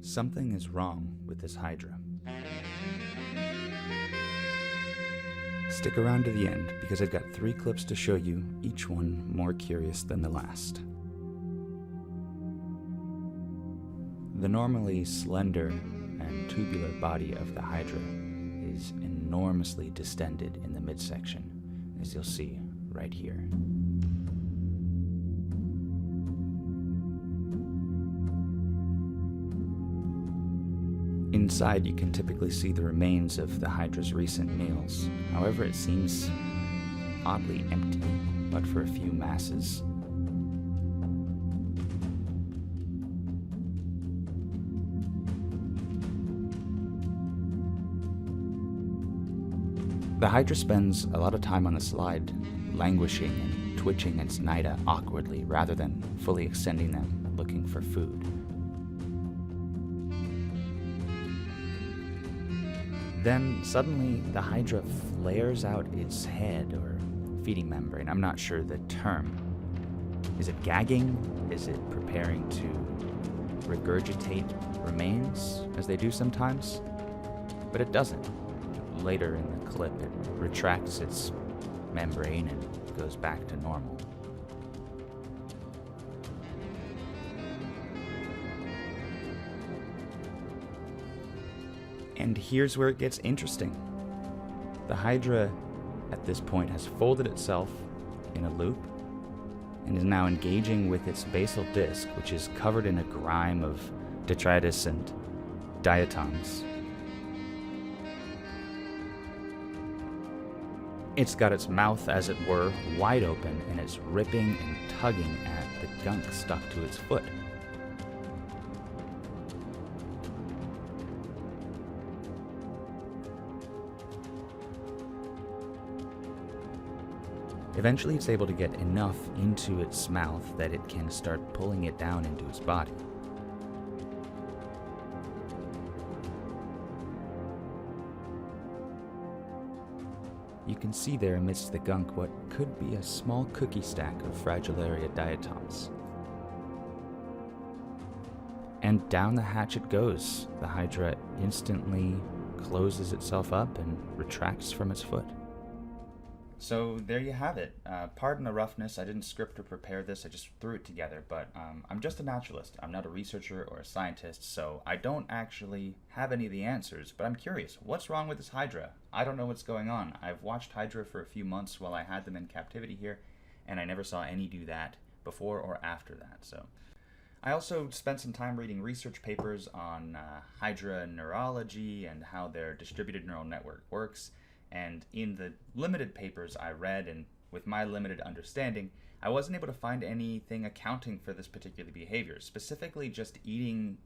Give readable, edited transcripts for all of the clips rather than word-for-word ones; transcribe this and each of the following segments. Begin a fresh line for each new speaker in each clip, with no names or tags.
Something is wrong with this Hydra. Stick around to the end because I've got 3 clips to show you, each one more curious than the last. The normally slender and tubular body of the Hydra is enormously distended in the midsection, as you'll see right here. Inside, you can typically see the remains of the Hydra's recent meals. However, it seems oddly empty, but for a few masses. The Hydra spends a lot of time on the slide, languishing and twitching its naida awkwardly rather than fully extending them, looking for food. Then, suddenly, the Hydra flares out its head, or feeding membrane. I'm not sure the term. Is it gagging? Is it preparing to regurgitate remains, as they do sometimes? But it doesn't. Later in the clip, it retracts its membrane and goes back to normal. And here's where it gets interesting. The Hydra, at this point, has folded itself in a loop and is now engaging with its basal disc, which is covered in a grime of detritus and diatoms. It's got its mouth, as it were, wide open, and it's ripping and tugging at the gunk stuck to its foot. Eventually, it's able to get enough into its mouth that it can start pulling it down into its body. You can see there amidst the gunk what could be a small cookie stack of Fragillaria diatoms. And down the hatch it goes. The Hydra instantly closes itself up and retracts from its foot. So there you have it. Pardon the roughness, I didn't script or prepare this, I just threw it together, but I'm just a naturalist. I'm not a researcher or a scientist, so I don't actually have any of the answers, but I'm curious. What's wrong with this Hydra? I don't know what's going on. I've watched Hydra for a few months while I had them in captivity here, and I never saw any do that before or after that. So I also spent some time reading research papers on Hydra neurology and how their distributed neural network works. And in the limited papers I read, and with my limited understanding, I wasn't able to find anything accounting for this particular behavior, specifically just eating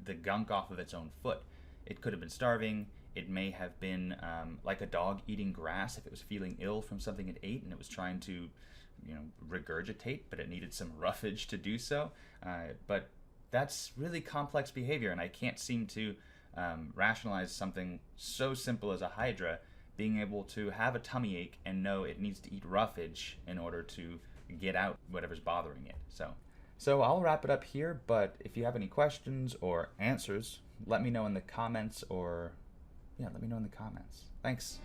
the gunk off of its own foot. It could have been starving. It may have been like a dog eating grass if it was feeling ill from something it ate and it was trying to, regurgitate, but it needed some roughage to do so. But that's really complex behavior, and I can't seem to rationalize something so simple as a Hydra being able to have a tummy ache and know it needs to eat roughage in order to get out whatever's bothering it. So I'll wrap it up here, but if you have any questions or answers, let me know in the comments, let me know in the comments. Thanks.